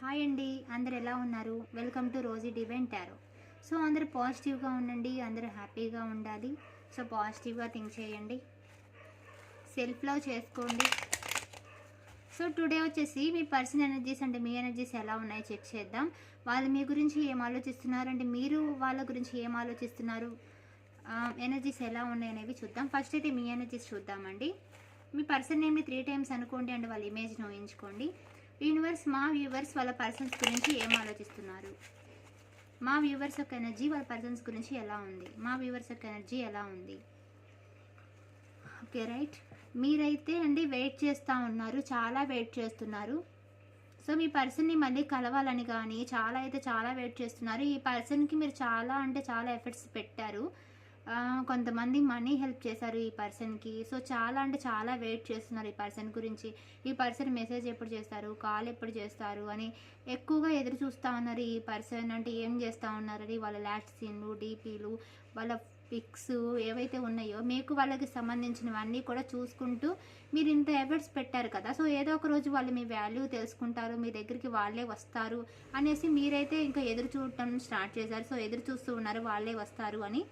Hi అండి, అందరు ఎలా ఉన్నారు? Welcome to Rosy Divine Tarot. So అందరూ పాజిటివ్గా ఉండండి, అందరూ హ్యాపీగా ఉండాలి. సో పాజిటివ్గా థింక్ చేయండి, సెల్ఫ్ లవ్ చేసుకోండి. సో టుడే వచ్చేసి మీ పర్సన్ ఎనర్జీస్ అంటే మీ ఎనర్జీస్ ఎలా ఉన్నాయో చెక్ చేద్దాం. వాళ్ళు మీ గురించి ఏం ఆలోచిస్తున్నారు అంటే మీరు వాళ్ళ గురించి ఏం ఆలోచిస్తున్నారు, ఎనర్జీస్ ఎలా ఉన్నాయి అనేవి చూద్దాం. ఫస్ట్ అయితే మీ ఎనర్జీస్ చూద్దామండి. మీ పర్సన్ నేమ్ని 3 టైమ్స్ అనుకోండి అండ్ వాళ్ళ ఇమేజ్ని ఊహించుకోండి. యూనివర్స్, మా వ్యూవర్స్ వాళ్ళ పర్సన్స్ గురించి ఏం ఆలోచిస్తున్నారు? మా వ్యూవర్స్ యొక్క ఎనర్జీ వాళ్ళ పర్సన్స్ గురించి ఎలా ఉంది? మా వ్యూవర్స్ యొక్క ఎనర్జీ ఎలా ఉంది? Okay right. మీరైతే అండి వెయిట్ చేస్తూ ఉన్నారు, చాలా వెయిట్ చేస్తున్నారు. సో మీ పర్సన్ని మళ్ళీ కలవాలని కానీ చాలా వెయిట్ చేస్తున్నారు. ఈ పర్సన్కి మీరు చాలా అంటే చాలా ఎఫర్ట్స్ పెట్టారు. కొంతమంది మనీ హెల్ప్ చేశారు ఈ పర్సన్కి. సో చాలా అంటే చాలా వెయిట్ చేస్తున్నారు ఈ పర్సన్ గురించి. ఈ పర్సన్ మెసేజ్ ఎప్పుడు చేస్తారు, కాల్ ఎప్పుడు చేస్తారు అని ఎక్కువగా ఎదురు చూస్తూ ఉన్నారు. ఈ పర్సన్ అంటే ఏం చేస్తూ ఉన్నారని వాళ్ళ లాస్ట్ సీన్లు, డీపీలు, వాళ్ళ పిక్స్ ఏవైతే ఉన్నాయో మీకు వాళ్ళకి సంబంధించినవన్నీ కూడా చూసుకుంటూ మీరు ఇంత ఎఫర్ట్స్ పెట్టారు కదా. సో ఏదో ఒక రోజు వాళ్ళు మీ వాల్యూ తెలుసుకుంటారు, మీ దగ్గరికి వాళ్ళే వస్తారు అనేసి మీరైతే ఇంకా ఎదురు చూడటం స్టార్ట్ చేశారు. సో ఎదురు చూస్తూ ఉన్నారు వాళ్ళే వస్తారు అని.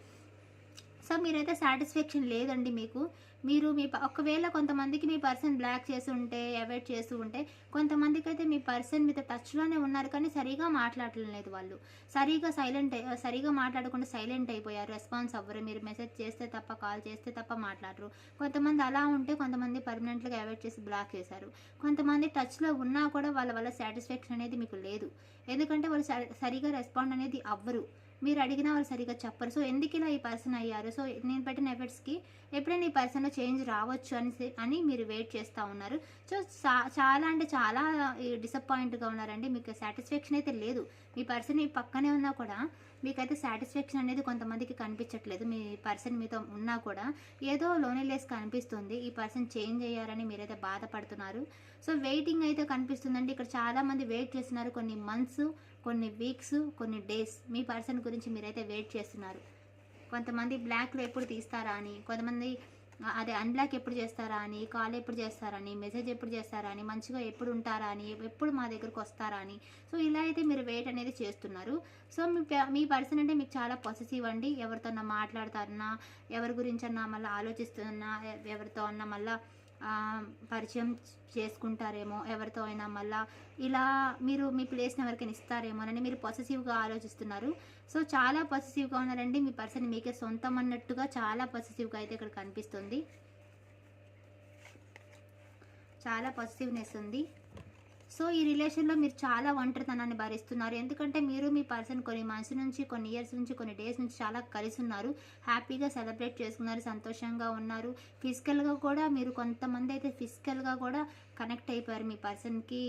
సో మీరైతే సాటిస్ఫాక్షన్ లేదండి మీకు. మీరు ఒకవేళ కొంతమందికి మీ పర్సన్ బ్లాక్ చేసి ఉంటే, అవాయిడ్ చేస్తూ ఉంటే, కొంతమందికి అయితే మీ పర్సన్ మీతో టచ్లోనే ఉన్నారు కానీ సరిగా మాట్లాడటం లేదు. వాళ్ళు సరిగా మాట్లాడకుండా సైలెంట్ అయిపోయారు, రెస్పాన్స్ అవ్వరు. మీరు మెసేజ్ చేస్తే తప్ప, కాల్ చేస్తే తప్ప మాట్లాడరు. కొంతమంది అలా ఉంటే, కొంతమంది పర్మనెంట్గా అవాయిడ్ చేసి బ్లాక్ చేశారు. కొంతమంది టచ్లో ఉన్నా కూడా వాళ్ళ సాటిస్ఫాక్షన్ అనేది మీకు లేదు. ఎందుకంటే వాళ్ళు సరిగా రెస్పాండ్ అనేది అవ్వరు. మీరు అడిగినా వాళ్ళు సరిగ్గా చెప్పరు. సో ఎందుకు ఇలా ఈ పర్సన్ అయ్యారు? సో నేను పెట్టిన ఎఫర్ట్స్కి ఎప్పుడైనా ఈ పర్సన్లో చేంజ్ రావచ్చు అని మీరు వెయిట్ చేస్తూ ఉన్నారు. సో చాలా అంటే చాలా డిసప్పాయింట్గా ఉన్నారండి. మీకు సాటిస్ఫాక్షన్ అయితే లేదు. మీ పర్సన్ ఈ పక్కనే ఉన్నా కూడా మీకైతే సాటిస్ఫాక్షన్ అనేది కొంతమందికి కనిపించట్లేదు. మీ పర్సన్ మీతో ఉన్నా కూడా ఏదో లోన్లీనెస్ కనిపిస్తుంది. ఈ పర్సన్ చేంజ్ అయ్యారని మీరైతే బాధపడుతున్నారు. సో వెయిటింగ్ అయితే కనిపిస్తుందండి. ఇక్కడ చాలామంది వెయిట్ చేస్తున్నారు. కొన్ని మంత్స్, కొన్ని వీక్స్, కొన్ని డేస్ మీ పర్సన్ గురించి మీరైతే వెయిట్ చేస్తున్నారు. కొంతమంది బ్లాక్లో ఎప్పుడు తీస్తారా అని, కొంతమంది అదే అన్బ్లాక్ ఎప్పుడు చేస్తారా అని, కాల్ ఎప్పుడు చేస్తారని, మెసేజ్ ఎప్పుడు చేస్తారా అని, మంచిగా ఎప్పుడు ఉంటారా అని, ఎప్పుడు మా దగ్గరకు వస్తారా అని. సో ఇలా అయితే మీరు వెయిట్ అనేది చేస్తున్నారు. సో మీ పర్సన్ అంటే మీకు చాలా పొసెసివ్ అండి. ఎవరితోన్నా మాట్లాడతారన్నా, ఎవరి గురించి అన్నా మళ్ళీ ఆలోచిస్తున్నా, ఎవరితో అన్నా మళ్ళీ పరిచయం చేసుకుంటారేమో, ఎవరితో అయినా మళ్ళీ ఇలా మీరు మీ ప్లేస్ని ఎవరికైనా ఇస్తారేమోనని మీరు పొసెసివ్గా ఆలోచిస్తున్నారు. సో చాలా పొసెసివ్గా ఉన్నారండి. మీ పర్సన్ మీకే సొంతం అన్నట్టుగా చాలా పొసెసివ్గా అయితే ఇక్కడ కనిపిస్తుంది. చాలా పాజిటివ్నెస్ ఉంది. సో ఈ రిలేషన్లో మీరు చాలా ఒంటరితనాన్ని భరిస్తున్నారు. ఎందుకంటే మీరు మీ పర్సన్ కొన్ని మంత్స్ నుంచి, కొన్ని ఇయర్స్ నుంచి, కొన్ని డేస్ నుంచి చాలా కలిసి ఉన్నారు. హ్యాపీగా సెలబ్రేట్ చేసుకున్నారు, సంతోషంగా ఉన్నారు. ఫిజికల్గా కూడా మీరు కొంతమంది అయితే ఫిజికల్గా కూడా కనెక్ట్ అయిపోయారు, మీ పర్సన్కి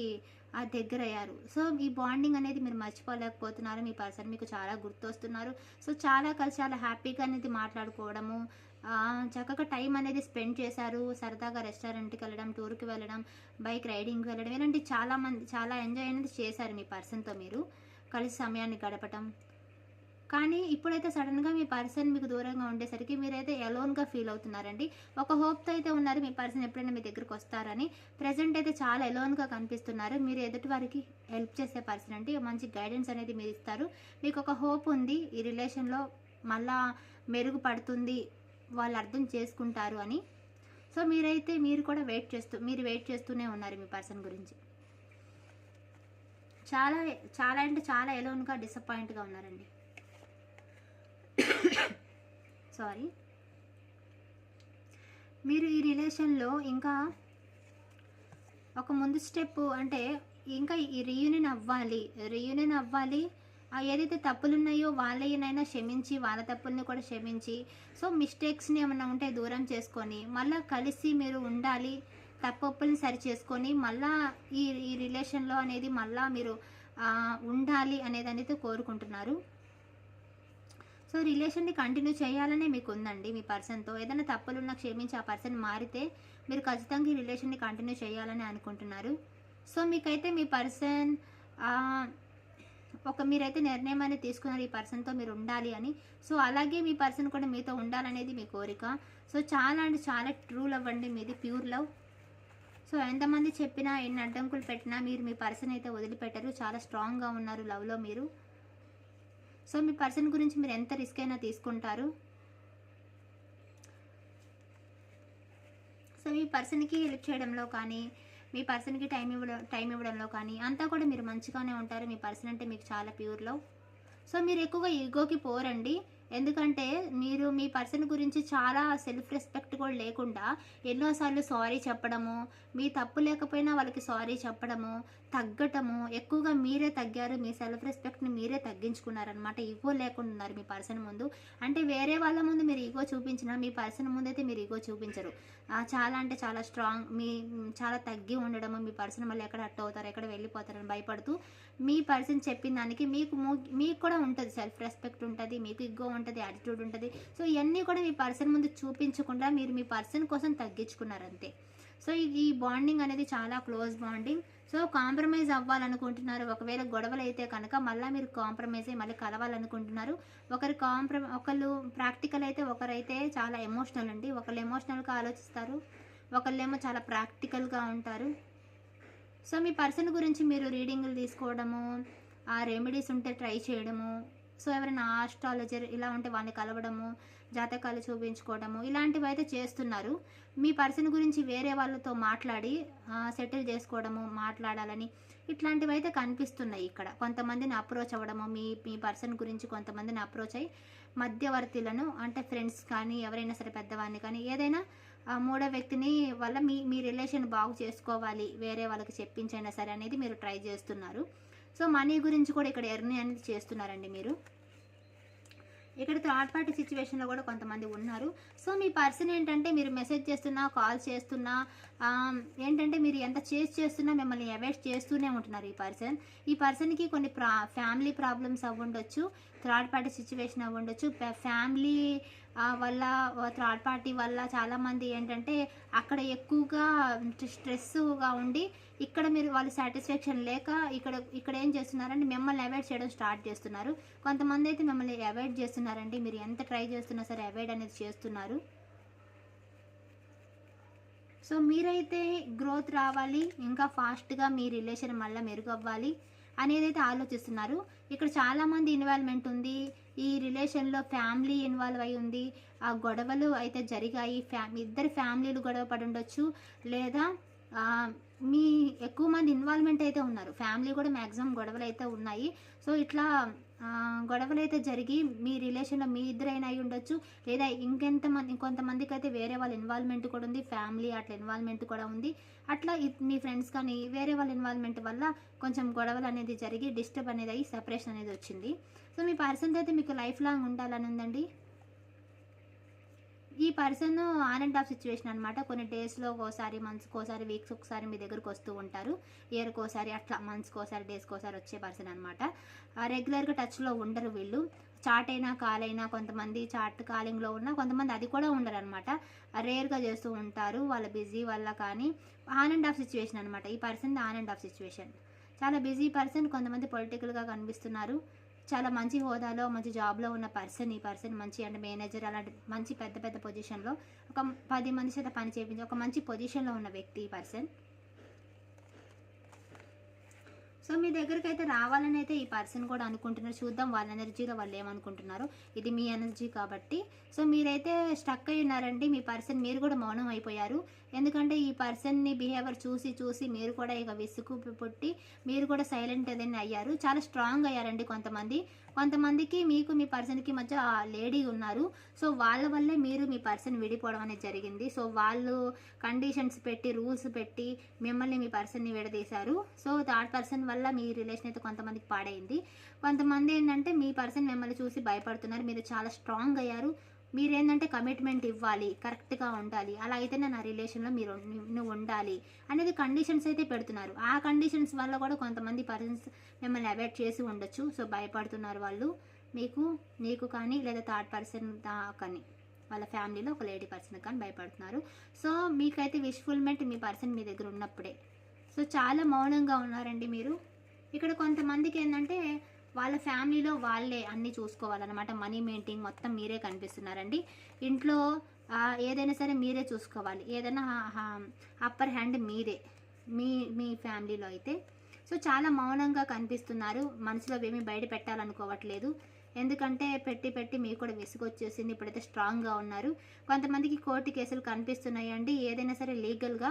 దగ్గర అయ్యారు. సో ఈ బాండింగ్ అనేది మీరు మర్చిపోలేకపోతున్నారు. మీ పర్సన్ మీకు చాలా గుర్తొస్తున్నారు. సో చాలా కలిసి చాలా హ్యాపీగా అనేది మాట్లాడుకోవడము, చక్కగా టైం అనేది స్పెండ్ చేశారు. సరదాగా రెస్టారెంట్కి వెళ్ళడం, టూర్కి వెళ్ళడం, బైక్ రైడింగ్కి వెళ్ళడం, ఇలాంటి చాలా ఎంజాయ్ అనేది చేశారు మీ పర్సన్తో మీరు కలిసి సమయాన్ని గడపటం. కానీ ఇప్పుడైతే సడన్గా మీ పర్సన్ మీకు దూరంగా ఉండేసరికి మీరైతే ఎలోన్గా ఫీల్ అవుతున్నారండి. ఒక హోప్తో అయితే ఉన్నారు మీ పర్సన్ ఎప్పుడైనా మీ దగ్గరికి వస్తారని. ప్రజెంట్ అయితే చాలా ఎలోన్గా కనిపిస్తున్నారు. మీరు ఎదుటి వారికి హెల్ప్ చేసే పర్సన్ అంటే మంచి గైడెన్స్ అనేది మీరు ఇస్తారు. మీకు ఒక హోప్ ఉంది, ఈ రిలేషన్లో మళ్ళా మెరుగుపడుతుంది, వాళ్ళు అర్థం చేసుకుంటారు అని. సో మీరు కూడా వెయిట్ చేస్తూనే ఉన్నారు మీ పర్సన్ గురించి. చాలా చాలా అంటే చాలా ఎలోన్గా, డిసప్పాయింట్గా ఉన్నారండి. సారీ. మీరు ఈ రిలేషన్లో ఇంకా ఒక ముందు స్టెప్ అంటే ఇంకా ఈ రీయూనియన్ అవ్వాలి. ఏదైతే తప్పులు ఉన్నాయో వాళ్ళనైనా క్షమించి, వాళ్ళ తప్పుల్ని కూడా క్షమించి, సో మిస్టేక్స్ని ఏమైనా ఉంటే దూరం చేసుకొని మళ్ళీ కలిసి మీరు ఉండాలి. తప్పుల్ని సరి చేసుకొని మళ్ళీ ఈ రిలేషన్లో అనేది మళ్ళీ మీరు ఉండాలి అనేది అనేది కోరుకుంటున్నారు. సో రిలేషన్ని కంటిన్యూ చేయాలనే మీకు ఉందండి. మీ పర్సన్తో ఏదైనా తప్పులున్నా క్షమించి ఆ పర్సన్ మారితే మీరు ఖచ్చితంగా ఈ రిలేషన్ని కంటిన్యూ చేయాలని అనుకుంటున్నారు. సో మీకైతే మీ పర్సన్ మీరైతే నిర్ణయం అనేది తీసుకున్నారు ఈ పర్సన్తో మీరు ఉండాలి అని. సో అలాగే మీ పర్సన్ కూడా మీతో ఉండాలనేది మీ కోరిక. సో చాలా అంటే చాలా ట్రూ లవ్ అండి మీది, ప్యూర్ లవ్. సో ఎంతమంది చెప్పినా, ఎన్ని అడ్డంకులు పెట్టినా మీరు మీ పర్సన్ అయితే వదిలిపెట్టరు. చాలా స్ట్రాంగ్గా ఉన్నారు లవ్లో మీరు. సో మీ పర్సన్ గురించి మీరు ఎంత రిస్క్ అయినా తీసుకుంటారు. సో మీ పర్సన్కి హెల్ప్ చేయడంలో కానీ, మీ పర్సన్కి టైం ఇవ్వడంలో కానీ అంతా కూడా మీరు మంచిగానే ఉంటారు. మీ పర్సన్ అంటే మీకు చాలా ప్యూర్ లవ్. సో మీరు ఎక్కువగా ఈగోకి పోరండి. ఎందుకంటే మీరు మీ పర్సన్ గురించి చాలా సెల్ఫ్ రెస్పెక్ట్ కూడా లేకుండా ఎన్నోసార్లు సారీ చెప్పడము, మీ తప్పు లేకపోయినా వాళ్ళకి సారీ చెప్పడము, తగ్గటము, ఎక్కువగా మీరే తగ్గారు. మీ సెల్ఫ్ రెస్పెక్ట్ని మీరే తగ్గించుకున్నారనమాట. ఈగో లేకుండా ఉన్నారు మీ పర్సన్ ముందు. అంటే వేరే వాళ్ళ ముందు మీరు ఈగో చూపించినా మీ పర్సన్ ముందు అయితే మీరు ఈగో చూపించరు. చాలా అంటే చాలా స్ట్రాంగ్, చాలా తగ్గి ఉండడము, మీ పర్సన్ మళ్ళీ ఎక్కడ హర్ట్ అవుతారు, ఎక్కడ వెళ్ళిపోతారని భయపడుతూ మీ పర్సన్ చెప్పిన దానికి మీకు కూడా ఉంటుంది, సెల్ఫ్ రెస్పెక్ట్ ఉంటుంది, మీకు ఈగో ఉంటుంది, యాటిట్యూడ్ ఉంటుంది. సో ఇవన్నీ కూడా మీ పర్సన్ ముందు చూపించకుండా మీరు మీ పర్సన్ కోసం తగ్గించుకున్నారు అంతే. సో ఈ బాండింగ్ అనేది చాలా క్లోజ్ బాండింగ్. సో కాంప్రమైజ్ అవ్వాలనుకుంటున్నారు. ఒకవేళ గొడవలు అయితే కనుక మళ్ళీ మీరు కాంప్రమైజ్ అయ్యి మళ్ళీ కలవాలనుకుంటున్నారు. ఒకళ్ళు ప్రాక్టికల్ అయితే, ఒకరైతే చాలా ఎమోషనల్ అండి. ఒకళ్ళు ఎమోషనల్గా ఆలోచిస్తారు, ఒకళ్ళేమో చాలా ప్రాక్టికల్గా ఉంటారు. సో మీ పర్సన్ గురించి మీరు రీడింగులు తీసుకోవడము, ఆ రెమెడీస్ ఉంటే ట్రై చేయడము, సో ఎవరైనా ఆస్ట్రాలజర్ ఇలా ఉంటే వాళ్ళని కలవడము, జాతకాలు చూపించుకోవడము, ఇలాంటివి అయితే చేస్తున్నారు. మీ పర్సన్ గురించి వేరే వాళ్ళతో మాట్లాడి సెటిల్ చేసుకోవడము, మాట్లాడాలని ఇట్లాంటివి అయితే కనిపిస్తున్నాయి ఇక్కడ. కొంతమందిని అప్రోచ్ అవ్వడము, మీ పర్సన్ గురించి కొంతమందిని అప్రోచ్ అయ్యి మధ్యవర్తులను, అంటే ఫ్రెండ్స్ కానీ ఎవరైనా సరే పెద్దవాడిని కానీ ఏదైనా మూడో వ్యక్తిని వల్ల మీ రిలేషన్ బాగు చేసుకోవాలి, వేరే వాళ్ళకి చెప్పించైనా సరే అనేది మీరు ట్రై చేస్తున్నారు. సో మనీ గురించి కూడా ఇక్కడ ఎర్న్ అనేది చేస్తున్నారండి మీరు. ఇక్కడ థర్డ్ పార్టీ సిచ్యువేషన్లో కూడా కొంతమంది ఉన్నారు. సో మీ పర్సన్ ఏంటంటే మీరు మెసేజ్ చేస్తున్నా, కాల్ చేస్తున్నా, ఏంటంటే మీరు ఎంత చేస్తున్నా మిమ్మల్ని అవాయిడ్ చేస్తూనే ఉంటున్నారు ఈ పర్సన్కి కొన్ని ఫ్యామిలీ ప్రాబ్లమ్స్ అవ్వండొచ్చు, థర్డ్ పార్టీ సిచ్యువేషన్ అవ్వండొచ్చు, ఫ్యామిలీ వల్ల, థర్డ్ పార్టీ వల్ల చాలామంది ఏంటంటే అక్కడ ఎక్కువగా స్ట్రెస్గా ఉండి ఇక్కడ మీరు వాళ్ళు సాటిస్ఫాక్షన్ లేక ఇక్కడ ఏం చేస్తున్నారంటే మిమ్మల్ని అవాయిడ్ చేయడం స్టార్ట్ చేస్తున్నారు. కొంతమంది అయితే మిమ్మల్ని అవాయిడ్ చేస్తున్నారండి. మీరు ఎంత ట్రై చేస్తున్నా సరే అవాయిడ్ అనేది చేస్తున్నారు. సో మీరైతే గ్రోత్ రావాలి, ఇంకా ఫాస్ట్గా మీ రిలేషన్ మళ్ళీ మెరుగవ్వాలి అనేది అయితే ఆలోచిస్తున్నారు. ఇక్కడ చాలామంది ఇన్వాల్వ్మెంట్ ఉంది, ఈ రిలేషన్లో ఫ్యామిలీ ఇన్వాల్వ్ అయి ఉంది, ఆ గొడవలు అయితే జరిగాయి, ఇద్దరు ఫ్యామిలీలు గొడవ పడి ఉండొచ్చు, లేదా మీ ఎక్కువ మంది ఇన్వాల్వ్మెంట్ అయితే ఉన్నారు, ఫ్యామిలీ కూడా మ్యాక్సిమం గొడవలు అయితే ఉన్నాయి. సో ఇట్లా గొడవలు అయితే జరిగి మీ రిలేషన్లో మీ ఇద్దరైనా అయి ఉండొచ్చు, లేదా ఇంకొంతమందికి అయితే వేరే వాళ్ళ ఇన్వాల్వ్మెంట్ కూడా ఉంది, ఫ్యామిలీ అట్లా ఇన్వాల్వ్మెంట్ కూడా ఉంది. అట్లా మీ ఫ్రెండ్స్ కానీ వేరే వాళ్ళ ఇన్వాల్వ్మెంట్ వల్ల కొంచెం గొడవలు అనేది జరిగి డిస్టర్బ్ అనేది అయ్యి సెపరేషన్ అనేది వచ్చింది. సో మీ పర్సన్ అయితే మీకు లైఫ్ లాంగ్ ఉండాలని ఉందండి. ఈ person on and of situation అనమాట. కొన్ని డేస్లో ఒకసారి, మంత్స్కి ఒకసారి, వీక్స్ ఒకసారి మీ దగ్గరకు వస్తూ ఉంటారు, ఇయర్కి ఒకసారి, అట్లా మంత్స్కి ఒకసారి, డేస్కి ఒకసారి వచ్చే పర్సన్ అనమాట. రెగ్యులర్గా టచ్లో ఉండరు వీళ్ళు. చాట్ అయినా కాల్ అయినా, కొంతమంది చాట్ కాలింగ్లో ఉన్నా, కొంతమంది అది కూడా ఉండరు అనమాట, రేర్గా చేస్తూ ఉంటారు వాళ్ళ బిజీ వల్ల. కానీ ఆన్ అండ్ ఆఫ్ సిచ్యువేషన్ అనమాట ఈ person. On and of situation చాలా బిజీ పర్సన్. కొంతమంది పొలిటికల్గా కనిపిస్తున్నారు, చాలా మంచి హోదాలో మంచి జాబ్లో ఉన్న పర్సన్ ఈ పర్సన్. మంచి అంటే మేనేజర్ అలాంటి మంచి పెద్ద పెద్ద పొజిషన్లో ఒక 10 మంది చేత పని చేయించి ఒక మంచి పొజిషన్లో ఉన్న వ్యక్తి ఈ పర్సన్. సో మీ దగ్గరికి అయితే రావాలని అయితే ఈ పర్సన్ కూడా అనుకుంటున్నారు. చూద్దాం వాళ్ళ ఎనర్జీలో వాళ్ళు ఏమనుకుంటున్నారు. ఇది మీ ఎనర్జీ కాబట్టి. సో మీరైతే స్టక్ అయి ఉన్నారండి మీ పర్సన్. మీరు కూడా మౌనం అయిపోయారు. ఎందుకంటే ఈ పర్సన్ని బిహేవియర్ చూసి మీరు కూడా ఇక విసుగు పుట్టి మీరు కూడా సైలెంట్ ఏదైనా అయ్యారు. చాలా స్ట్రాంగ్ అయ్యారండి కొంతమందికి. మీకు మీ పర్సన్కి మధ్య లేడీ ఉన్నారు. సో వాళ్ళ వల్లే మీరు మీ పర్సన్ విడిపోవడం అనేది జరిగింది. సో వాళ్ళు కండిషన్స్ పెట్టి, రూల్స్ పెట్టి మిమ్మల్ని మీ పర్సన్ని విడదీశారు. సో థర్డ్ పర్సన్ వల్ల మీ రిలేషన్ అయితే కొంతమందికి పాడైంది. కొంతమంది ఏంటంటే మీ పర్సన్ మిమ్మల్ని చూసి భయపడుతున్నారు. మీరు చాలా స్ట్రాంగ్ అయ్యారు. మీరేంటంటే కమిట్మెంట్ ఇవ్వాలి, కరెక్ట్గా ఉండాలి, అలా అయితేనే నా రిలేషన్లో నువ్వు ఉండాలి అనేది కండిషన్స్ అయితే పెడుతున్నారు. ఆ కండిషన్స్ వల్ల కూడా కొంతమంది పర్సన్స్ మిమ్మల్ని అవాయిడ్ చేసి ఉండొచ్చు. సో భయపడుతున్నారు వాళ్ళు నీకు కానీ, లేదా థర్డ్ పర్సన్ కానీ, వాళ్ళ ఫ్యామిలీలో ఒక లేడీ పర్సన్ కానీ భయపడుతున్నారు. సో మీకైతే విష్ఫుల్మెంట్ మీ పర్సన్ మీ దగ్గర ఉన్నప్పుడే. సో చాలా మౌనంగా ఉన్నారండి మీరు. ఇక్కడ కొంతమందికి ఏంటంటే వాళ్ళ ఫ్యామిలీలో వాళ్ళే అన్నీ చూసుకోవాలన్నమాట. మనీ మెయింటైన్ మొత్తం మీరే కనిపిస్తున్నారండి. ఇంట్లో ఏదైనా సరే మీరే చూసుకోవాలి, ఏదైనా అప్పర్ హ్యాండ్ మీరే మీ ఫ్యామిలీలో అయితే. సో చాలా మౌనంగా కనిపిస్తున్నారు, మనసులో ఏమీ బయట పెట్టాలనుకోవట్లేదు. ఎందుకంటే పెట్టి పెట్టి మీకు కూడా విసుగొచ్చేసింది. ఇప్పుడైతే స్ట్రాంగ్గా ఉన్నారు. కొంతమందికి కోర్టు కేసులు కనిపిస్తున్నాయండి, ఏదైనా సరే లీగల్గా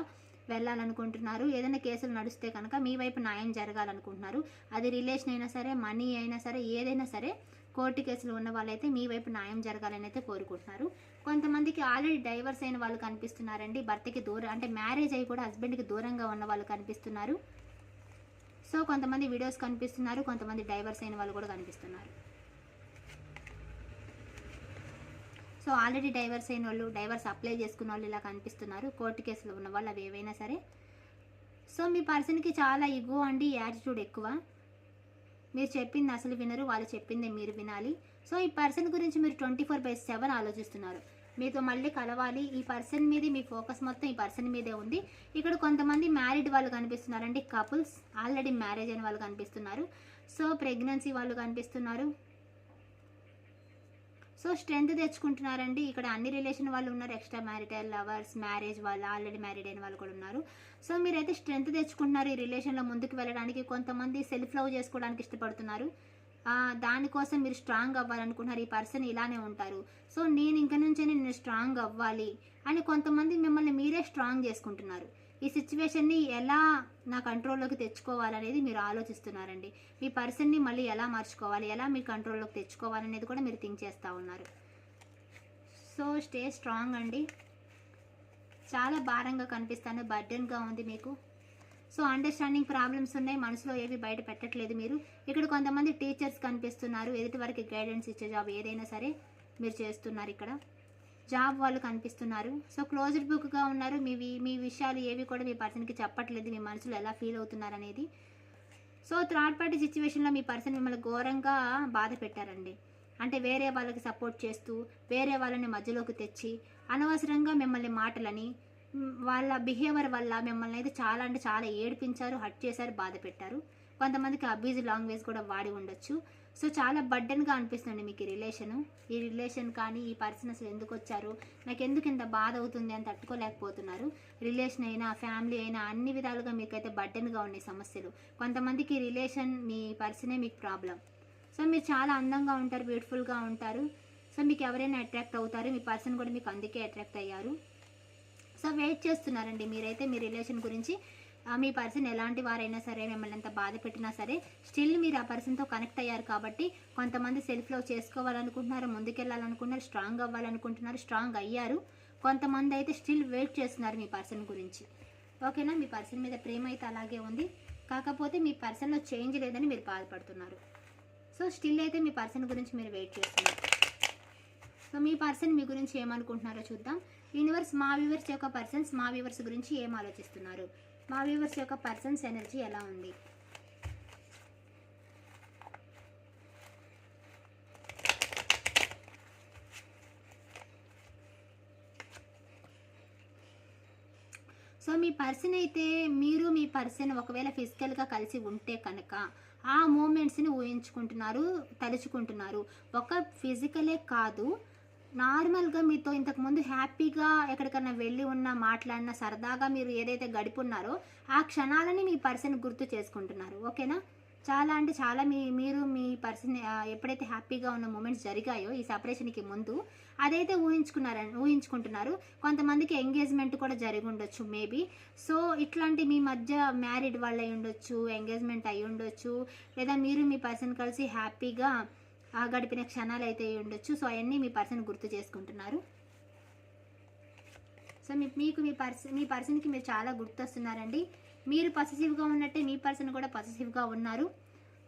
వెళ్ళాలనుకుంటున్నారు. ఏదైనా కేసులు నడిస్తే కనుక మీ వైపు న్యాయం జరగాలనుకుంటున్నారు. అది రిలేషన్ అయినా సరే, మనీ అయినా సరే, ఏదైనా సరే కోర్టు కేసులు ఉన్న వాళ్ళైతే మీ వైపు న్యాయం జరగాలని అయితే కోరుకుంటున్నారు. కొంతమందికి ఆల్రెడీ డైవర్స్ అయిన వాళ్ళు కనిపిస్తున్నారండి, భర్తకి దూరం అంటే మ్యారేజ్ అయ్యి కూడా హస్బెండ్కి దూరంగా ఉన్న వాళ్ళు కనిపిస్తున్నారు. సో కొంతమంది వీడియోస్ కనిపిస్తున్నారు, కొంతమంది డైవర్స్ అయిన వాళ్ళు కూడా కనిపిస్తున్నారు. సో ఆల్రెడీ డైవర్స్ అయిన వాళ్ళు, డైవర్స్ అప్లై చేసుకున్న వాళ్ళు ఇలా కనిపిస్తున్నారు. కోర్టు కేసులు ఉన్న వాళ్ళు అవి ఏవైనా సరే. సో మీ పర్సన్కి చాలా ఇగో అండి, యాటిట్యూడ్ ఎక్కువ. మీరు చెప్పింది అసలు వినరు, వాళ్ళు చెప్పిందే మీరు వినాలి. సో ఈ పర్సన్ గురించి మీరు 24/7 ఆలోచిస్తున్నారు. మీతో మళ్ళీ కలవాలి, ఈ పర్సన్ మీదే మీ ఫోకస్ మొత్తం ఈ పర్సన్ మీదే ఉంది. ఇక్కడ కొంతమంది మ్యారీడ్ వాళ్ళు కనిపిస్తున్నారండి, కపుల్స్ ఆల్రెడీ మ్యారేజ్ అయిన వాళ్ళు కనిపిస్తున్నారు. సో ప్రెగ్నెన్సీ వాళ్ళు కనిపిస్తున్నారు. సో స్ట్రెంత్ తెచ్చుకుంటున్నారండి. ఇక్కడ అన్ని రిలేషన్ వాళ్ళు ఉన్నారు, ఎక్స్ట్రా మ్యారిటల్, లవర్స్, మ్యారేజ్ వాళ్ళు, ఆల్రెడీ మ్యారీడ్ అయిన వాళ్ళు కూడా ఉన్నారు. సో మీరైతే స్ట్రెంత్ తెచ్చుకుంటున్నారు ఈ రిలేషన్లో ముందుకు వెళ్ళడానికి. కొంతమంది సెల్ఫ్ లవ్ చేసుకోవడానికి ఇష్టపడుతున్నారు, దానికోసం మీరు స్ట్రాంగ్ అవ్వాలనుకుంటున్నారు. ఈ పర్సన్ ఇలానే ఉంటారు, సో నేను ఇంక నుంచే నేను స్ట్రాంగ్ అవ్వాలి అని కొంతమంది మిమ్మల్ని మీరే స్ట్రాంగ్ చేసుకుంటున్నారు. ఈ సిచ్యువేషన్ని ఎలా నా కంట్రోల్లోకి తెచ్చుకోవాలనేది మీరు ఆలోచిస్తున్నారండి. మీ పర్సన్ని మళ్ళీ ఎలా మార్చుకోవాలి, ఎలా మీ కంట్రోల్లోకి తెచ్చుకోవాలనేది కూడా మీరు థింక్ చేస్తూ ఉన్నారు. సో స్టే స్ట్రాంగ్ అండి. చాలా భారంగా కనిపిస్తాను, బర్డెన్గా ఉంది మీకు. సో అండర్స్టాండింగ్ ప్రాబ్లమ్స్ ఉన్నాయి, మనసులో ఏవి బయట పెట్టట్లేదు మీరు. ఇక్కడ కొంతమంది టీచర్స్ కనిపిస్తున్నారు, ఎదుటి వరకు గైడెన్స్ ఇచ్చే జాబ్ ఏదైనా సరే మీరు చేస్తున్నారు. ఇక్కడ జాబ్ వాళ్ళు కనిపిస్తున్నారు. సో క్లోజ్డ్ బుక్గా ఉన్నారు. మీ విషయాలు ఏవి కూడా మీ పర్సన్కి చెప్పట్లేదు, మీ మనసులో ఎలా ఫీల్ అవుతున్నారు అనేది. సో థర్డ్ పార్టీ సిచ్యువేషన్లో మీ పర్సన్ మిమ్మల్ని ఘోరంగా బాధ పెట్టారండి. అంటే వేరే వాళ్ళకి సపోర్ట్ చేస్తూ, వేరే వాళ్ళని మధ్యలోకి తెచ్చి, అనవసరంగా మిమ్మల్ని మాటలని, వాళ్ళ బిహేవియర్ వల్ల మిమ్మల్ని అయితే చాలా అంటే చాలా ఏడిపించారు, హర్ట్ చేశారు, బాధ పెట్టారు. కొంతమందికి అబ్యూజ్ లాంగ్వేజ్ కూడా వాడి ఉండొచ్చు. సో చాలా బర్డెన్గా అనిపిస్తుంది మీకు ఈ రిలేషన్ కానీ ఈ పర్సన్ అసలు ఎందుకు వచ్చారు, నాకు ఎందుకు ఇంత బాధ అవుతుంది అని తట్టుకోలేకపోతున్నారు. రిలేషన్ అయినా ఫ్యామిలీ అయినా అన్ని విధాలుగా మీకైతే బర్డెన్గా ఉన్నాయి సమస్యలు. కొంతమందికి రిలేషన్, మీ పర్సనే మీకు ప్రాబ్లం. సో మీరు చాలా అందంగా ఉంటారు, బ్యూటిఫుల్గా ఉంటారు. సో మీకు ఎవరైనా అట్రాక్ట్ అవుతారు, మీ పర్సన్ కూడా మీకు అందుకే అట్రాక్ట్ అయ్యారు. సో వెయిట్ చేస్తున్నారండి మీరైతే మీ రిలేషన్ గురించి. మీ పర్సన్ ఎలాంటి వారైనా సరే, మిమ్మల్ని ఎంత బాధ పెట్టినా సరే, స్టిల్ మీరు ఆ పర్సన్తో కనెక్ట్ అయ్యారు కాబట్టి కొంతమంది సెల్ఫ్ లవ్ చేసుకోవాలనుకుంటున్నారు, ముందుకెళ్ళాలనుకుంటున్నారు, స్ట్రాంగ్ అవ్వాలనుకుంటున్నారు, స్ట్రాంగ్ అయ్యారు. కొంతమంది అయితే స్టిల్ వెయిట్ చేస్తున్నారు మీ పర్సన్ గురించి. ఓకేనా, మీ పర్సన్ మీద ప్రేమ అయితే అలాగే ఉంది, కాకపోతే మీ పర్సన్లో చేంజ్ లేదని మీరు బాధపడుతున్నారు. సో స్టిల్ అయితే మీ పర్సన్ గురించి మీరు వెయిట్ చేస్తున్నారు. సో మీ పర్సన్ మీ గురించి ఏమనుకుంటున్నారో చూద్దాం. యూనివర్స్ మా వ్యూవర్స్ యొక్క పర్సన్స్ మా వ్యూవర్స్ గురించి ఏం ఆలోచిస్తున్నారు, మా వ్యూవర్స్ యొక్క పర్సన్స్ ఎనర్జీ ఎలా ఉంది. సో మీ పర్సన్ అయితే, మీరు మీ పర్సన్ ఒకవేళ ఫిజికల్గా కలిసి ఉంటే కనుక ఆ మూమెంట్స్ని ఊహించుకుంటున్నారు, తలుచుకుంటున్నారు. ఒక ఫిజికలే కాదు, నార్మల్గా మీతో ఇంతకుముందు హ్యాపీగా ఎక్కడికన్నా వెళ్ళి ఉన్నా, మాట్లాడినా, సరదాగా మీరు ఏదైతే గడిపున్నారో ఆ క్షణాలని మీ పర్సన్ గుర్తు చేసుకుంటున్నారు. ఓకేనా, చాలా అంటే చాలా మీరు మీ పర్సన్ ఎప్పుడైతే హ్యాపీగా ఉన్న మూమెంట్స్ జరిగాయో ఈ సపరేషన్కి ముందు, అదైతే ఊహించుకుంటున్నారు. కొంతమందికి ఎంగేజ్మెంట్ కూడా జరిగి ఉండొచ్చు మేబీ. సో ఇట్లాంటి మీ మధ్య మ్యారీడ్ వాళ్ళు అయి ఉండొచ్చు, ఎంగేజ్మెంట్ అయి ఉండొచ్చు, లేదా మీరు మీ పర్సన్ కలిసి హ్యాపీగా గడిపిన క్షణాలు అయితే ఉండొచ్చు. సో అవన్నీ మీ పర్సన్ గుర్తు చేసుకుంటున్నారు. సో మీకు మీ పర్సన్కి మీరు చాలా గుర్తొస్తున్నారండి. మీరు పొసెసివ్గా ఉన్నట్టే మీ పర్సన్ కూడా పొసెసివ్గా ఉన్నారు.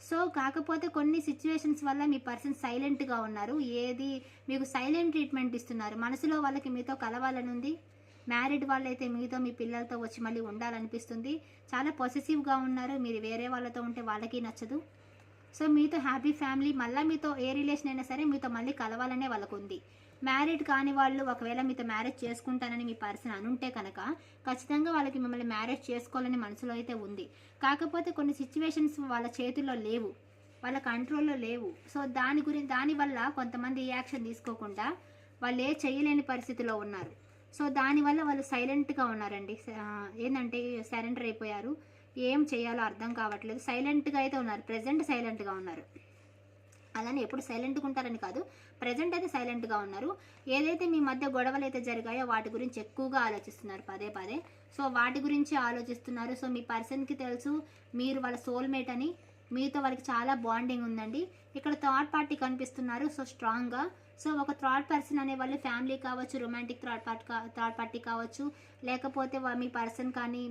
సో కాకపోతే కొన్ని సిచ్యువేషన్స్ వల్ల మీ పర్సన్ సైలెంట్గా ఉన్నారు, ఏది మీకు సైలెంట్ ట్రీట్మెంట్ ఇస్తున్నారు. మనసులో వాళ్ళకి మీతో కలవాలని ఉంది. మ్యారీడ్ వాళ్ళైతే మీతో, మీ పిల్లలతో వచ్చి మళ్ళీ ఉండాలనిపిస్తుంది. చాలా పొసెసివ్గా ఉన్నారు, మీరు వేరే వాళ్ళతో ఉంటే వాళ్ళకి నచ్చదు. సో మీతో హ్యాపీ ఫ్యామిలీ, మళ్ళీ మీతో ఏ రిలేషన్ అయినా సరే మీతో మళ్ళీ కలవాలనే వాళ్ళకు ఉంది. మ్యారీడ్ కాని వాళ్ళు ఒకవేళ మీతో మ్యారేజ్ చేసుకుంటానని మీ పర్సన్ అనుంటే కనుక ఖచ్చితంగా వాళ్ళకి మిమ్మల్ని మ్యారేజ్ చేసుకోవాలని మనసులో అయితే ఉంది. కాకపోతే కొన్ని సిచ్యువేషన్స్ వాళ్ళ చేతుల్లో లేవు, వాళ్ళ కంట్రోల్లో లేవు. సో దానివల్ల కొంతమంది యాక్షన్ తీసుకోకుండా వాళ్ళు ఏ చేయలేని పరిస్థితిలో ఉన్నారు. సో దానివల్ల వాళ్ళు సైలెంట్గా ఉన్నారండి. ఏంటంటే సరెండర్ అయిపోయారు. ఏం చేయాలో అర్థం కావట్లేదు. సైలెంట్గా అయితే ఉన్నారు, ప్రజెంట్ సైలెంట్గా ఉన్నారు. అలానే ఎప్పుడు సైలెంట్గా ఉంటారని కాదు, ప్రజెంట్ అయితే సైలెంట్గా ఉన్నారు. ఏదైతే మీ మధ్య గొడవలు అయితే జరిగాయో వాటి గురించి ఎక్కువగా ఆలోచిస్తున్నారు పదే పదే. సో వాటి గురించి ఆలోచిస్తున్నారు. సో మీ పర్సన్కి తెలుసు మీరు వాళ్ళ సోల్మేట్ అని, మీతో వాళ్ళకి చాలా బాండింగ్ ఉందండి. ఇక్కడ థర్డ్ పార్టీ కనిపిస్తున్నారు. సో స్ట్రాంగ్గా. సో ఒక థర్డ్ పర్సన్ అనే వాళ్ళు ఫ్యామిలీ కావచ్చు, రొమాంటిక్ థర్డ్ పార్టీ కావచ్చు, లేకపోతే మీ పర్సన్ కానీ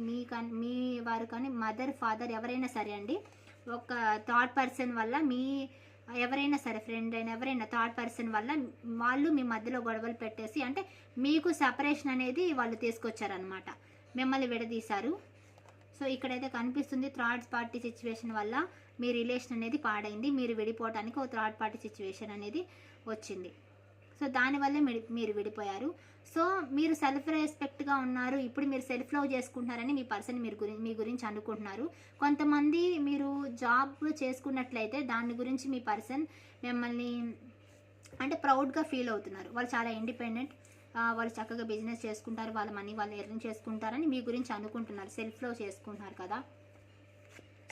మీ వారు కానీ మదర్ ఫాదర్ ఎవరైనా సరే అండి. ఒక థర్డ్ పర్సన్ వల్ల ఎవరైనా సరే ఫ్రెండ్ అయినా ఎవరైనా థర్డ్ పర్సన్ వల్ల వాళ్ళు మీ మధ్యలో గొడవలు పెట్టేసి, అంటే మీకు సపరేషన్ అనేది వాళ్ళు తీసుకొచ్చారనమాట, మిమ్మల్ని విడదీశారు. సో ఇక్కడైతే కనిపిస్తుంది థర్డ్ పార్టీ సిచ్యువేషన్ వల్ల మీ రిలేషన్ అనేది పాడైంది. మీరు విడిపోవడానికి ఒక థర్డ్ పార్టీ సిచ్యువేషన్ అనేది వచ్చింది. సో దానివల్లే మీరు విడిపోయారు. సో మీరు సెల్ఫ్ రెస్పెక్ట్గా ఉన్నారు. ఇప్పుడు మీరు సెల్ఫ్ లవ్ చేసుకుంటున్నారని మీ పర్సన్ మీ గురించి అనుకుంటున్నారు. కొంతమంది మీరు జాబ్ చేసుకున్నట్లయితే దాని గురించి మీ పర్సన్ మిమ్మల్ని అంటే ప్రౌడ్గా ఫీల్ అవుతున్నారు. వాళ్ళు చాలా ఇండిపెండెంట్, వాళ్ళు చక్కగా బిజినెస్ చేసుకుంటారు, వాళ్ళ మనీ వాళ్ళు ఎర్న్ చేసుకుంటారని మీ గురించి అనుకుంటున్నారు. సెల్ఫ్ లవ్ చేసుకుంటున్నారు కదా.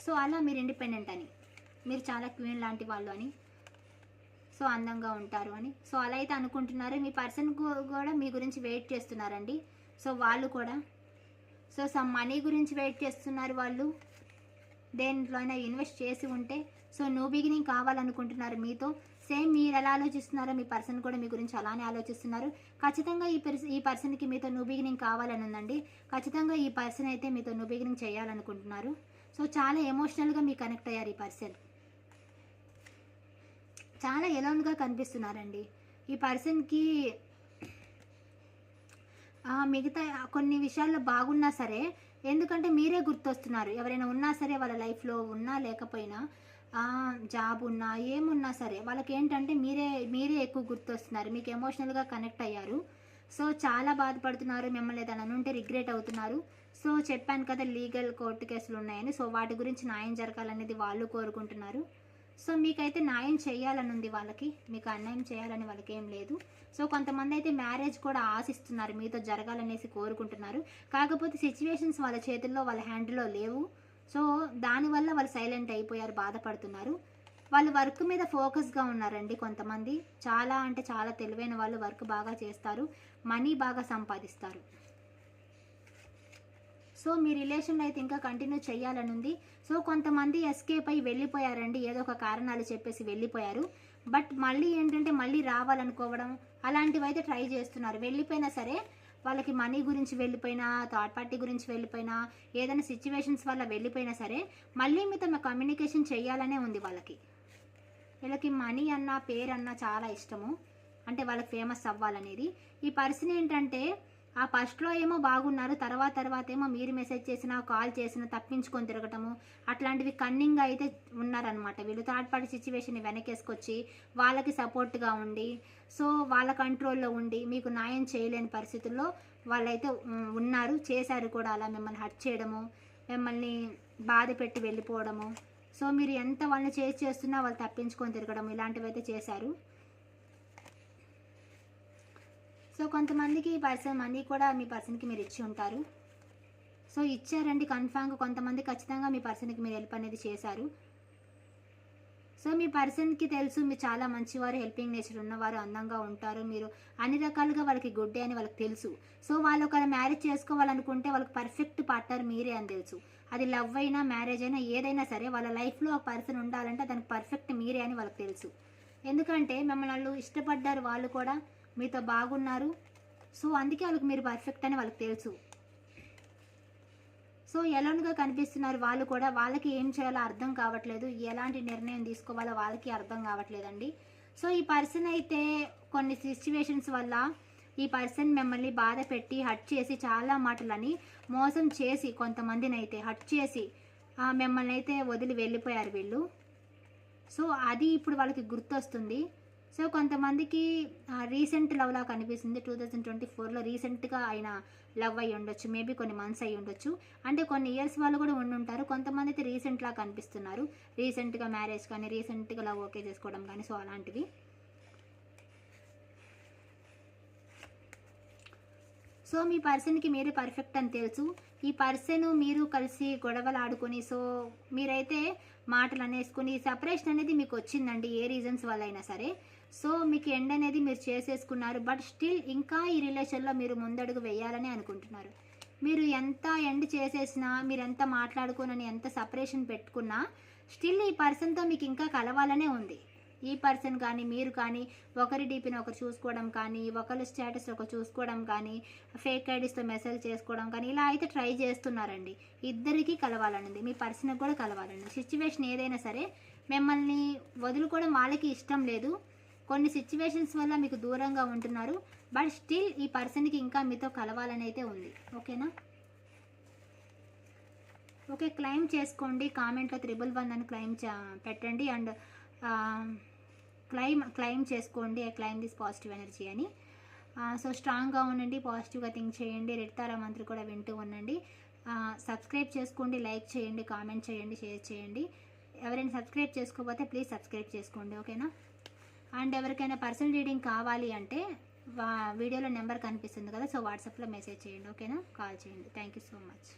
సో అలా మీరు ఇండిపెండెంట్ అని, మీరు చాలా క్వీన్ లాంటి వాళ్ళు అని, సో అందంగా ఉంటారు అని, సో అలా అయితే అనుకుంటున్నారు. మీ పర్సన్ కూడా మీ గురించి వెయిట్ చేస్తున్నారండి. సో వాళ్ళు కూడా సో సమ్ మనీ గురించి వెయిట్ చేస్తున్నారు. వాళ్ళు దేంట్లో అయినా ఇన్వెస్ట్ చేసి ఉంటే సో న్యూ బిగినింగ్ కావాలనుకుంటున్నారు మీతో. సేమ్ మీరు ఎలా ఆలోచిస్తున్నారో మీ పర్సన్ కూడా మీ గురించి అలానే ఆలోచిస్తున్నారు. ఖచ్చితంగా ఈ పర్సన్కి మీతో న్యూ బిగినింగ్ కావాలని ఉందండి. ఖచ్చితంగా ఈ పర్సన్ అయితే మీతో న్యూ బిగినింగ్ చేయాలనుకుంటున్నారు. సో చాలా ఎమోషనల్గా మీ కనెక్ట్ అయ్యారు. ఈ పర్సన్ చాలా ఎలోన్గా కనిపిస్తున్నారండి. ఈ పర్సన్కి మిగతా కొన్ని విషయాల్లో బాగున్నా సరే, ఎందుకంటే మీరే గుర్తొస్తున్నారు. ఎవరైనా ఉన్నా సరే వాళ్ళ లైఫ్లో ఉన్నా లేకపోయినా, జాబ్ ఉన్నా ఏమున్నా సరే వాళ్ళకి ఏంటంటే మీరే ఎక్కువ గుర్తొస్తున్నారు. మీకు ఎమోషనల్గా కనెక్ట్ అయ్యారు. సో చాలా బాధపడుతున్నారు. మిమ్మల్ని ఏదైనా ఉంటే రిగ్రెట్ అవుతున్నారు. సో చెప్పాను కదా లీగల్ కోర్టు కేసులు ఉన్నాయని. సో వాటి గురించి న్యాయం జరగాలనేది వాళ్ళు కోరుకుంటున్నారు. సో మీకైతే న్యాయం చేయాలని ఉంది వాళ్ళకి, మీకు అన్యాయం చేయాలని వాళ్ళకి ఏం లేదు. సో కొంతమంది అయితే మ్యారేజ్ కూడా ఆశిస్తున్నారు, మీతో జరగాలనేసి కోరుకుంటున్నారు. కాకపోతే సిచ్యువేషన్స్ వాళ్ళ చేతుల్లో వాళ్ళ హ్యాండ్లో లేవు. సో దానివల్ల వాళ్ళు సైలెంట్ అయిపోయారు, బాధపడుతున్నారు. వాళ్ళు వర్క్ మీద ఫోకస్గా ఉన్నారండి. కొంతమంది చాలా అంటే చాలా తెలివైన వాళ్ళు, వర్క్ బాగా చేస్తారు, మనీ బాగా సంపాదిస్తారు. సో మీ రిలేషన్ అయితే ఇంకా కంటిన్యూ చేయాలని ఉంది. సో కొంతమంది ఎస్కేప్ అయ్యి వెళ్ళిపోయారండి, ఏదో ఒక కారణాలు చెప్పేసి వెళ్ళిపోయారు. బట్ మళ్ళీ ఏంటంటే మళ్ళీ రావాలనుకోవడం అలాంటివి అయితే ట్రై చేస్తున్నారు. వెళ్ళిపోయినా సరే వాళ్ళకి మనీ గురించి వెళ్ళిపోయినా, థర్డ్ పార్టీ గురించి వెళ్ళిపోయినా, ఏదైనా సిచ్యువేషన్స్ వల్ల వెళ్ళిపోయినా సరే మళ్ళీ మీతో కమ్యూనికేషన్ చేయాలనే ఉంది వాళ్ళకి. వీళ్ళకి మనీ అన్నా పేరు అన్నా చాలా ఇష్టము, అంటే వాళ్ళకి ఫేమస్ అవ్వాలనేది. ఈ పర్సన్ ఏంటంటే ఫస్ట్లో ఏమో బాగున్నారు, తర్వాత ఏమో మీరు మెసేజ్ చేసినా కాల్ చేసినా తప్పించుకొని తిరగటము అట్లాంటివి కన్నింగ్ అయితే ఉన్నారనమాట. వీళ్ళు థర్డ్ పార్టీ సిచ్యువేషన్ని వెనకేసుకొచ్చి వాళ్ళకి సపోర్ట్గా ఉండి, సో వాళ్ళ కంట్రోల్లో ఉండి మీకు న్యాయం చేయలేని పరిస్థితుల్లో వాళ్ళైతే ఉన్నారు, చేశారు కూడా. అలా మిమ్మల్ని హర్ట్ చేయడము, మిమ్మల్ని బాధ పెట్టి వెళ్ళిపోవడము, సో మీరు ఎంత వాళ్ళని చేస్తున్నా వాళ్ళు తప్పించుకొని తిరగడం ఇలాంటివి అయితే చేశారు. సో కొంతమందికి పర్సన్ మనీ కూడా మీ పర్సన్కి మీరు ఇచ్చి ఉంటారు. సో ఇచ్చారండి కన్ఫామ్గా. కొంతమంది ఖచ్చితంగా మీ పర్సన్కి మీరు హెల్ప్ అనేది చేశారు. సో మీ పర్సన్కి తెలుసు మీరు చాలా మంచివారు, హెల్పింగ్ నేచర్ ఉన్నవారు, అందంగా ఉంటారు, మీరు అన్ని రకాలుగా వాళ్ళకి గుడ్ అని వాళ్ళకి తెలుసు. సో వాళ్ళు ఒకవేళ మ్యారేజ్ చేసుకోవాలనుకుంటే వాళ్ళకి పర్ఫెక్ట్ పార్ట్నర్ మీరే అని తెలుసు. అది లవ్ అయినా మ్యారేజ్ అయినా ఏదైనా సరే వాళ్ళ లైఫ్లో ఒక పర్సన్ ఉండాలంటే దానికి పర్ఫెక్ట్ మీరే అని వాళ్ళకి తెలుసు. ఎందుకంటే మిమ్మల్ని వాళ్ళు ఇష్టపడ్డారు, వాళ్ళు కూడా మీతో బాగున్నారు. సో అందుకే వాళ్ళకి మీరు పర్ఫెక్ట్ అని వాళ్ళకి తెలుసు. సో ఎలోన్గా కనిపిస్తున్నారు వాళ్ళు కూడా. వాళ్ళకి ఏం చేయాలో అర్థం కావట్లేదు, ఎలాంటి నిర్ణయం తీసుకోవాలో వాళ్ళకి అర్థం కావట్లేదండి. సో ఈ పర్సన్ అయితే కొన్ని సిచ్యువేషన్స్ వల్ల ఈ పర్సన్ మిమ్మల్ని బాధ పెట్టి హర్ట్ చేసి చాలా మాటలని మోసం చేసి కొంతమందిని అయితే హర్ట్ చేసి మిమ్మల్ని అయితే వదిలి వెళ్ళిపోయారు వీళ్ళు. సో అది ఇప్పుడు వాళ్ళకి గుర్తొస్తుంది. సో కొంతమందికి రీసెంట్ లవ్లా కనిపిస్తుంది. 2024లో రీసెంట్గా ఆయన లవ్ అయ్యి ఉండొచ్చు, మేబీ కొన్ని మంత్స్ అయ్యి ఉండొచ్చు, అంటే కొన్ని ఇయర్స్ వాళ్ళు కూడా ఉండుంటారు. కొంతమంది అయితే రీసెంట్లా కనిపిస్తున్నారు, రీసెంట్గా మ్యారేజ్ కానీ రీసెంట్గా లవ్ ఓకే చేసుకోవడం కానీ, సో అలాంటివి. సో మీ పర్సన్కి మీరే పర్ఫెక్ట్ అని తెలుసు. ఈ పర్సన్ మీరు కలిసి గొడవలు ఆడుకొని సో మీరైతే మాటలు అనేసుకుని సపరేషన్ అనేది మీకు వచ్చిందండి, ఏ రీజన్స్ వల్ల అయినా సరే. సో మీకు ఎండ్ అనేది మీరు చేసేసుకున్నారు. బట్ స్టిల్ ఇంకా ఈ రిలేషన్లో మీరు ముందడుగు వేయాలని అనుకుంటున్నారు. మీరు ఎంత ఎండ్ చేసేసినా, మీరు ఎంత మాట్లాడుకోనని ఎంత సపరేషన్ పెట్టుకున్నా స్టిల్ ఈ పర్సన్తో మీకు ఇంకా కలవాలనే ఉంది. ఈ పర్సన్ కానీ మీరు కానీ ఒకరి డీపీని ఒకరు చూసుకోవడం కానీ, ఒకరి స్టేటస్ ఒకరు చూసుకోవడం కానీ, ఫేక్ ఐడీస్తో మెసేజ్ చేసుకోవడం కానీ ఇలా అయితే ట్రై చేస్తున్నారండి. ఇద్దరికీ కలవాలనుంది, మీ పర్సన్కి కూడా కలవాలండి. సిచ్యువేషన్ ఏదైనా సరే మిమ్మల్ని వదులుకోవడం వాళ్ళకి ఇష్టం లేదు. కొన్ని సిచ్యువేషన్స్ వల్ల మీకు దూరంగా ఉంటున్నారు. బట్ స్టిల్ ఈ పర్సన్కి ఇంకా మీతో కలవాలని అయితే ఉంది. ఓకేనా? ఓకే, క్లైమ్ చేసుకోండి. కామెంట్లో 111 అని క్లైమ్ పెట్టండి. అండ్ క్లైమ్ చేసుకోండి. I claim this positive energy అని. సో స్ట్రాంగ్గా ఉండండి, పాజిటివ్గా థింక్ చేయండి. రెడ్ తారా మంత్రి కూడా వింటూ ఉండండి. సబ్స్క్రైబ్ చేసుకోండి, లైక్ చేయండి, కామెంట్ చేయండి, షేర్ చేయండి. ఎవరైనా సబ్స్క్రైబ్ చేసుకోకపోతే ప్లీజ్ సబ్స్క్రైబ్ చేసుకోండి. ఓకేనా? అండ్ ఎవరికైనా పర్సనల్ రీడింగ్ కావాలి అంటే వీడియోలో నెంబర్ కనిపిస్తుంది కదా, సో వాట్సాప్లో మెసేజ్ చేయండి. ఓకేనా? కాల్ చేయండి. Thank you so much.